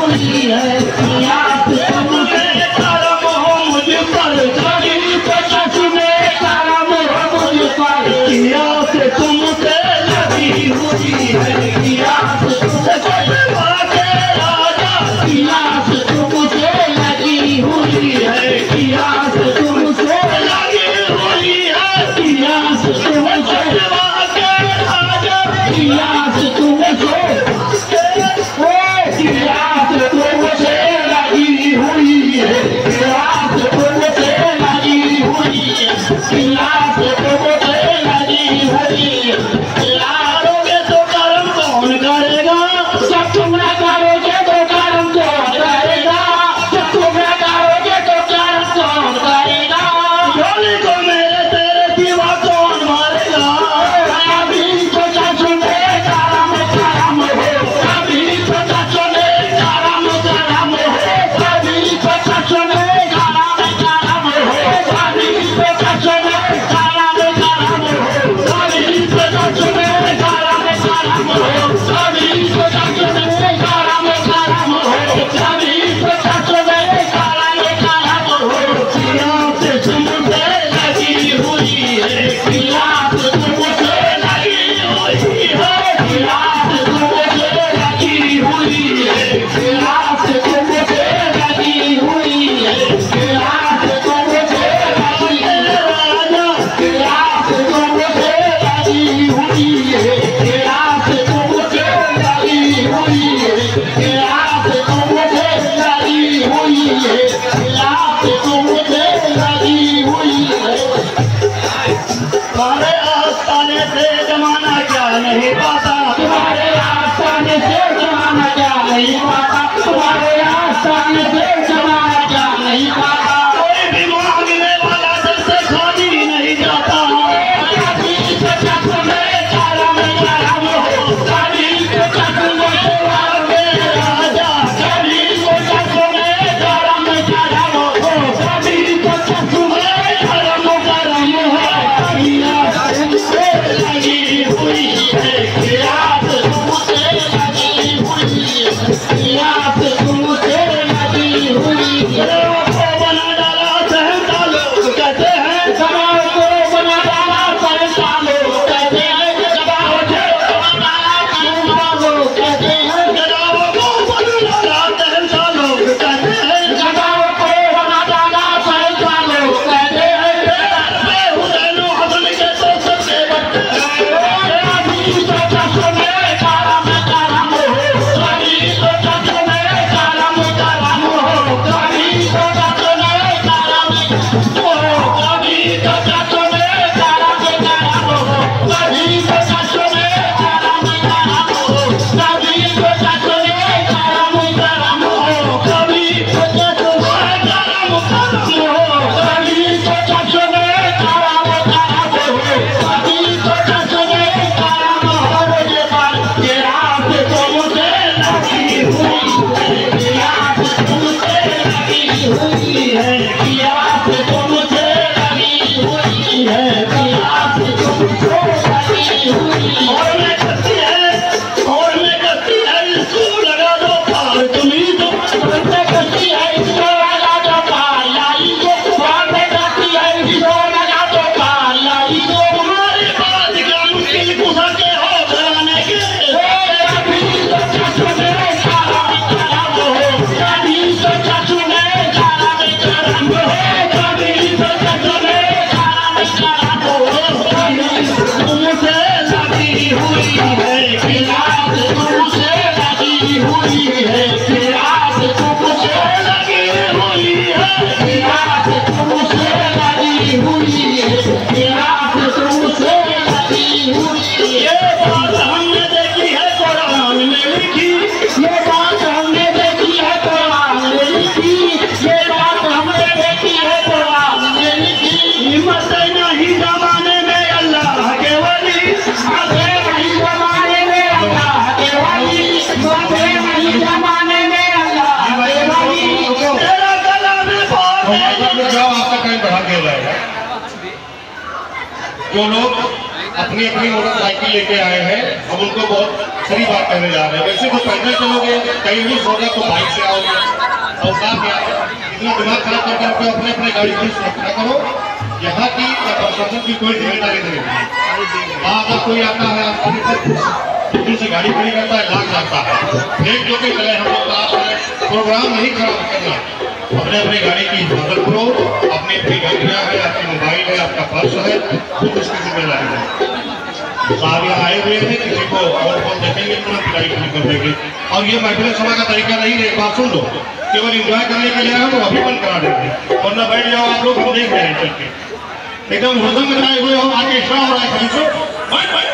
हुई है कियास तुमसे करम हो मुझ पर कभी तो चश्मे करम हो मुझ पर कियास तुमसे लगी हुई है कियास तुमसे राजा कियास तुमसे लगी हुई है कियास तुमसे लगी हुई है कियास तुमसे राजा कियास तुमसे कियास तुमसे लगी हुई है कियास तुमसे लगी हुई है कियास तुमसे लगी हुई है लारोगे तो कर्म कौन करेगा जब तुम न करोगे तो कर्म कौन करेगा जब तुम न करोगे तो कर्म कौन करेगा झोली को मेरे तेरे सिवा कौन मारेगा अभी तो चुने करम करम हो अभी तो चुने करम करम हो अभी तो चुने करम करम हो अभी तो चुने करम करम हो अभी तो चुने करम करम हो अभी तो चुने करम करम हो अभी तो चुने करम करम हो कियास तुमसे लगी हुई है कियास तुमसे लगी हुई है कियास तुमसे लगी हुई है कियास तुमसे लगी हुई है कियास तुमसे लगी राजा कियास तुमसे लगी हुई है कियास तुमसे लगी हुई है कियास तुमसे लगी हुई है कियास तुमसे लगी हुई है तुम्हारे आस्थाने से जमाना क्या नहीं पाता तुम्हारे आस्थाने से जमाना क्या नहीं पाता तुम्हारे आस्थाने से जमाना क्या नहीं पाता कोई भी मांगने वाला दिल से खाली नहीं जाता कभी तो चश्मे करम करम हो कभी तो चश्मे राजा कभी तो चश्मे करम करम हो कभी तो चश्मे करम करम हो कियास तुमसे लगी हुई है कियास तुमसे लगी हुई है कियास तुमसे लगी हुई है बना डाला सहता लोग कहते हैं समाज को बना डाला सहता लोग कहते हैं जगाओ को बना डाला लोग कहते हैं जगाओ को बना डाला सहता लोग कहते हैं जगाओ को बना डाला सहता लोग कहते हैं हुसैन हसन के तो सबसे बड़े अभी तो चश्मे करम करम हो कभी तो चश्मे करम करम हो कभी तो चश्मे करम हो कभी तो चश्मे करम करम हो कभी तो चश्मे करम करम हो कभी तो चश्मे करम करम हो कभी तो चश्मे करम करम हो कभी तो चश्मे करम करम हो कभी तो चश्मे करम हो मुझे पर कियास तुमसे लगी हुई है कियास तुमसे लगी हुई है कियास तुमसे लगी हुई है और मैं कहती है इसको लगा दो पार तुम्ही तो मैं कहती है इसको लगा दो पार लाई को और मैं कहती है इसको लगा दो पार लाई को तुम्हारी बात का मुश्किल गुस्सा के हो बनाने के अभी तो चश्मे करम करम हो कभी तो चश्मे करम करम हो कभी तो चश्मे करम करम हो कियास तुमसे लगी हुई है कियास तुमसे लगी हुई है कियास तुमसे लगी हुई है कियास तुमसे लगी हुई है कियास तुमसे लगी हुई है ये बात हमने देखी है कुरान में लिखी ये बात हमने देखी है कुरान में लिखी ये बात हमने देखी है कुरान में लिखी हिम्मत नहीं जमाने में अल्लाह के वली आगे नहीं जमाने में अल्लाह के वली आगे नहीं जमाने में अल्लाह के वली तेरा गला में आपका टाइम बढ़ा दिया जाएगा। जो लोग अपनी अपनी मोटरसाइकिल लेके आए हैं, हम उनको बहुत दूसरी बात कहने जा रहे हैं। वैसे तो पैदल चलोगे, कहीं मिस होगा तो बाइक से आओगे। और साथ क्या इतना दिमाग खराब करके अपने अपने गाड़ी की सुरक्षा करो। यहाँ की प्रशासन की कोई जिम्मेदारी नहीं है। वहाँ अगर कोई आता है आपको से गाड़ी खड़ी करता है, लाग जाता है। देख जो कि चले हम लोग प्रोग्राम नहीं खराब करना। अपने अपनी गाड़ी की हिफाजत करो। अपनी अपनी गाड़ियाँ है, आपकी मोबाइल है, आपका पर्स है, खुद उसकी जिम्मेदारी है। साहब यहाँ आए हुए हैं, किसी को और देखेंगे तुरंत गाड़ी खड़ी कर देंगे। और ये महफिल सभा का तरीका नहीं है। एक बात सुन लो, केवल इंजॉय करने के लिए आए तो अभी बंद करा देंगे, वरना बैठ जाओ आप लोग, हम देख रहे हैं चल के एकदम हुजम में आए हुए हो, आगे हो रहा है।